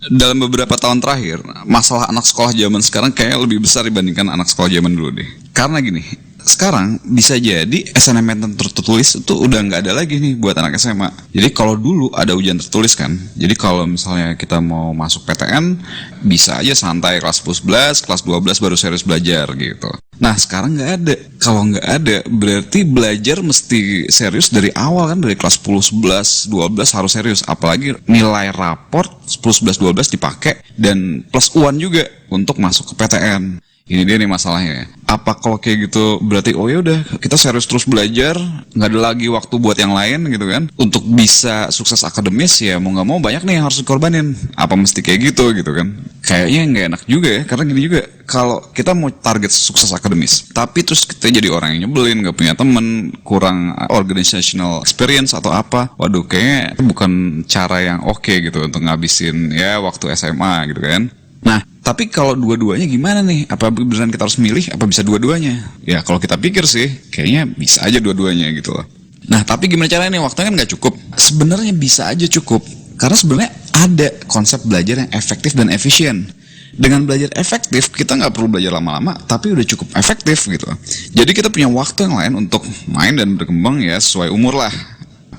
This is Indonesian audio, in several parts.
Dalam beberapa tahun terakhir, masalah anak sekolah zaman sekarang kayak lebih besar dibandingkan anak sekolah zaman dulu deh. Karena gini, sekarang bisa jadi SNMPTN tertulis itu udah nggak ada lagi nih buat anak SMA. Jadi kalau dulu ada ujian tertulis kan, jadi kalau misalnya kita mau masuk PTN, bisa aja santai kelas 11, kelas 12 baru serius belajar gitu. Nah sekarang nggak ada. Kalau nggak ada, berarti belajar mesti serius dari awal kan, dari kelas 10, 11, 12 harus serius. Apalagi nilai raport 10, 11, 12 dipakai dan plus UAN juga untuk masuk ke PTN. Ini dia nih masalahnya. Apa kalau kayak gitu berarti oh ya udah kita serius terus belajar, nggak ada lagi waktu buat yang lain gitu kan? Untuk bisa sukses akademis ya mau nggak mau banyak nih yang harus dikorbanin. Apa mesti kayak gitu kan? Kayaknya nggak enak juga ya, karena gini juga kalau kita mau target sukses akademis, tapi terus kita jadi orang yang nyebelin, nggak punya temen, kurang organizational experience atau apa, waduh kayaknya itu bukan cara yang oke gitu untuk ngabisin ya waktu SMA gitu kan? Nah, tapi kalau dua-duanya gimana nih? Apa beneran kita harus milih? Apa bisa dua-duanya? Ya kalau kita pikir sih, kayaknya bisa aja dua-duanya gitu loh. Nah, tapi gimana caranya nih? Waktunya kan nggak cukup. Sebenarnya bisa aja cukup. Karena sebenarnya ada konsep belajar yang efektif dan efisien. Dengan belajar efektif, kita nggak perlu belajar lama-lama, tapi udah cukup efektif gitu. Jadi kita punya waktu yang lain untuk main dan berkembang ya sesuai umur lah.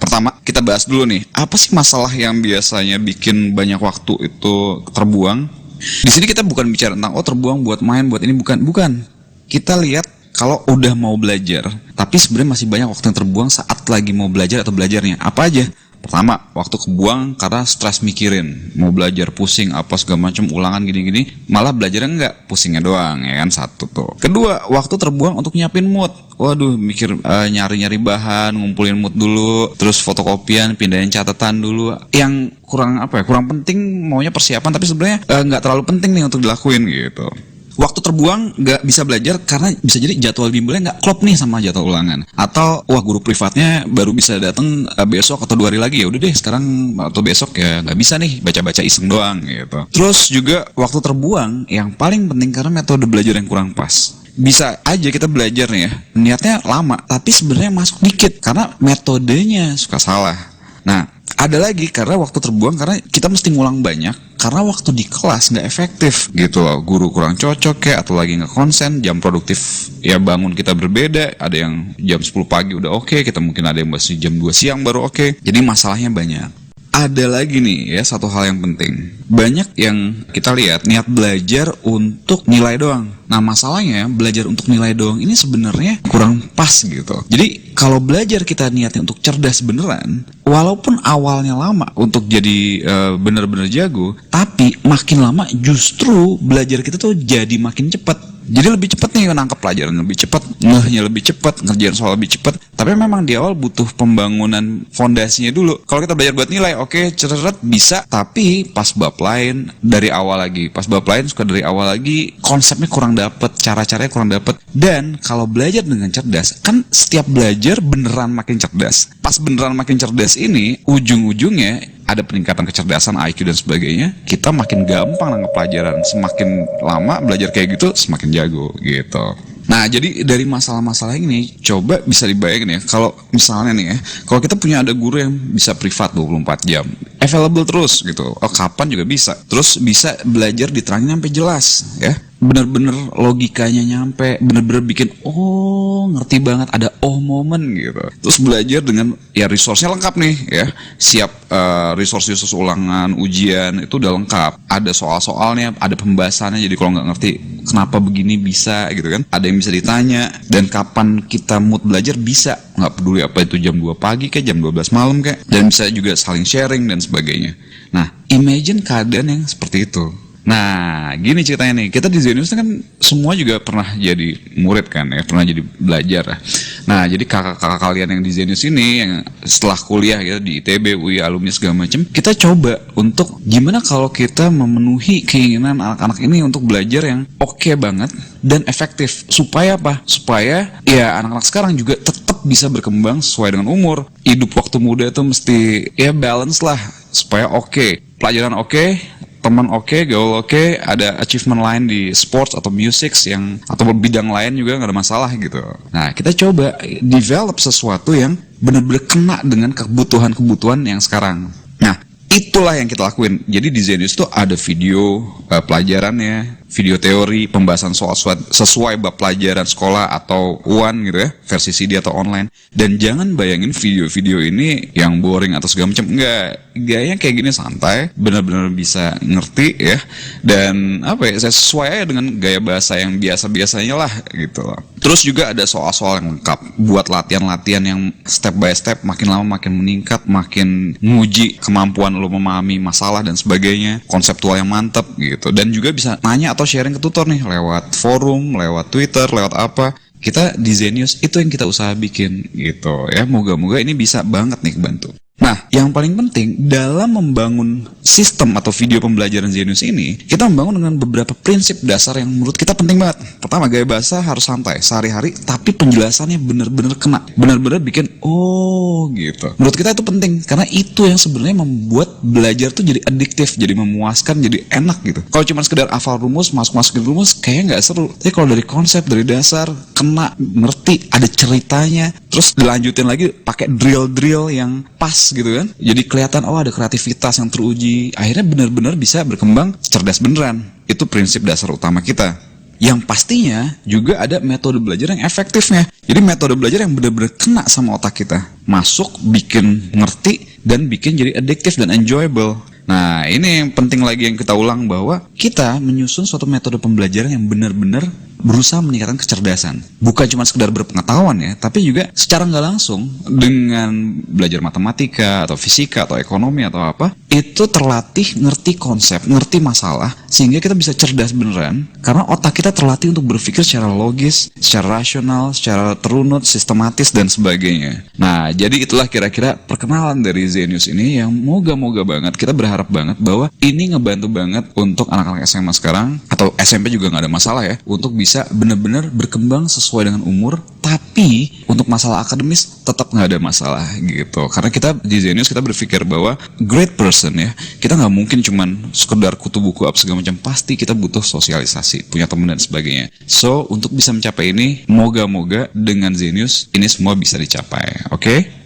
Pertama, kita bahas dulu nih, apa sih masalah yang biasanya bikin banyak waktu itu terbuang? Di sini kita bukan bicara tentang terbuang buat main, buat ini, bukan. Kita lihat kalau udah mau belajar, tapi sebenarnya masih banyak waktu yang terbuang saat lagi mau belajar atau belajarnya. Apa aja? Pertama, waktu kebuang karena stres mikirin, mau belajar pusing apa segala macam, ulangan gini-gini, malah belajarnya enggak, pusingnya doang ya kan, satu tuh. Kedua, waktu terbuang untuk nyiapin mood. Waduh, mikir nyari-nyari bahan, ngumpulin mood dulu, terus fotokopian, pindahin catatan dulu. Yang kurang kurang penting, maunya persiapan tapi sebenarnya nggak terlalu penting nih untuk dilakuin gitu. Waktu terbuang nggak bisa belajar karena bisa jadi jadwal bimbelnya nggak klop nih sama jadwal ulangan, atau wah guru privatnya baru bisa datang besok atau 2 hari lagi, ya udah deh sekarang atau besok ya nggak bisa nih, baca-baca iseng doang gitu. Terus juga waktu terbuang yang paling penting karena metode belajar yang kurang pas. Bisa aja kita belajar nih ya, niatnya lama tapi sebenarnya masuk dikit karena metodenya suka salah. Nah, ada lagi karena waktu terbuang karena kita mesti ngulang banyak karena waktu di kelas nggak efektif gitu loh, guru kurang cocok kayak, atau lagi nggak konsen, jam produktif ya bangun kita berbeda, ada yang jam 10 pagi udah oke, kita mungkin ada yang masih jam 2 siang baru oke, jadi masalahnya banyak. Ada lagi nih ya satu hal yang penting, banyak yang kita lihat niat belajar untuk nilai doang. Nah masalahnya belajar untuk nilai doang ini sebenarnya kurang pas gitu. Jadi kalau belajar kita niatnya untuk cerdas beneran, walaupun awalnya lama untuk jadi bener-bener jago, tapi makin lama justru belajar kita tuh jadi makin cepat. Jadi lebih cepat nih nangkep pelajaran lebih cepat, ngehnya lebih cepat, ngerjain soal lebih cepat. Tapi memang di awal butuh pembangunan fondasinya dulu. Kalau kita belajar buat nilai, oke, ceret bisa, tapi pas bab lain dari awal lagi. Pas bab lain suka dari awal lagi, konsepnya kurang dapet, cara-caranya kurang dapet. Dan kalau belajar dengan cerdas, kan setiap belajar beneran makin cerdas. Pas beneran makin cerdas ini, ujung-ujungnya ada peningkatan kecerdasan, IQ dan sebagainya, kita makin gampang nangkep pelajaran. Semakin lama belajar kayak gitu, semakin jago gitu. Nah, jadi dari masalah-masalah ini, coba bisa dibayangin ya, kalau misalnya nih ya, kalau kita punya ada guru yang bisa privat 24 jam, available terus gitu, kapan juga bisa. Terus bisa belajar diterangin sampai jelas ya. Bener-bener logikanya nyampe, bener-bener bikin ngerti banget, ada moment gitu. Terus belajar dengan ya resource-nya lengkap nih ya, siap resource ulangan, ujian itu udah lengkap, ada soal-soalnya, ada pembahasannya, jadi kalau nggak ngerti kenapa begini bisa gitu kan, ada yang bisa ditanya, dan kapan kita mood belajar bisa, nggak peduli apa itu jam 2 pagi kayak jam 12 malam kayak, dan bisa juga saling sharing dan sebagainya. Nah, imagine keadaan yang seperti itu. Nah, gini ceritanya nih, kita di Zenius kan semua juga pernah jadi murid kan ya, pernah jadi belajar. Nah, jadi kakak-kakak kalian yang di Zenius ini, yang setelah kuliah gitu di ITB, UI, alumni segala macam, kita coba untuk gimana kalau kita memenuhi keinginan anak-anak ini untuk belajar yang oke banget dan efektif. Supaya apa? Supaya ya anak-anak sekarang juga tetap bisa berkembang sesuai dengan umur. Hidup waktu muda itu mesti ya balance lah, supaya pelajaran teman gaul ada achievement lain di sports atau music yang atau bidang lain juga nggak ada masalah gitu. Nah, kita coba develop sesuatu yang benar-benar kena dengan kebutuhan yang sekarang. Nah, Itulah yang kita lakuin. Jadi di Zenius tuh ada video pelajarannya, video teori, pembahasan soal sesuai bab pelajaran sekolah atau UAN gitu ya, versi CD atau online. Dan jangan bayangin video-video ini yang boring atau segala macam. Enggak, gaya kayak gini santai, benar-benar bisa ngerti ya. Dan apa ya, saya sesuai aja dengan gaya bahasa yang biasa-biasanya lah gitu. Terus juga ada soal-soal yang lengkap buat latihan-latihan yang step by step, makin lama makin meningkat, makin nguji kemampuan lo memahami masalah dan sebagainya, konseptual yang mantep gitu. Dan juga bisa nanya atau sharing ke tutor nih lewat forum, lewat Twitter, lewat apa. Kita di Zenius itu yang kita usaha bikin gitu ya. Moga-moga ini bisa banget nih bantu. Nah, yang paling penting dalam membangun sistem atau video pembelajaran Zenius ini, kita membangun dengan beberapa prinsip dasar yang menurut kita penting banget. Pertama, gaya bahasa harus santai, sehari-hari, tapi penjelasannya benar-benar kena. Benar-benar bikin, oh gitu. Menurut kita itu penting, karena itu yang sebenarnya membuat belajar tuh jadi adiktif, jadi memuaskan, jadi enak gitu. Kalau cuma sekedar hafal rumus, masukin rumus, kayaknya nggak seru. Tapi kalau dari konsep, dari dasar, kena, ngerti, ada ceritanya, terus dilanjutin lagi pakai drill-drill yang pas gitu kan. Jadi kelihatan oh ada kreativitas yang teruji. Akhirnya benar-benar bisa berkembang cerdas beneran. Itu prinsip dasar utama kita. Yang pastinya juga ada metode belajar yang efektifnya. Jadi metode belajar yang benar-benar kena sama otak kita. Masuk, bikin ngerti, dan bikin jadi addictive dan enjoyable. Nah, ini yang penting lagi yang kita ulang bahwa kita menyusun suatu metode pembelajaran yang benar-benar berusaha meningkatkan kecerdasan. Bukan cuma sekedar berpengetahuan ya, tapi juga secara nggak langsung dengan belajar matematika atau fisika atau ekonomi atau apa, itu terlatih ngerti konsep, ngerti masalah, sehingga kita bisa cerdas beneran, karena otak kita terlatih untuk berpikir secara logis, secara rasional, secara terunut, sistematis, dan sebagainya. Nah, jadi itulah kira-kira perkenalan dari Zenius ini yang moga-moga banget, kita berharap banget bahwa ini ngebantu banget untuk anak-anak SMA sekarang, atau SMP juga nggak ada masalah ya, untuk bisa benar-benar berkembang sesuai dengan umur, tapi untuk masalah akademis tetap nggak ada masalah gitu. Karena kita di Zenius kita berpikir bahwa great person ya, kita nggak mungkin cuman sekedar kutu buku apa segala macam, pasti kita butuh sosialisasi, punya teman dan sebagainya. So untuk bisa mencapai ini, moga-moga dengan Zenius ini semua bisa dicapai. Oke?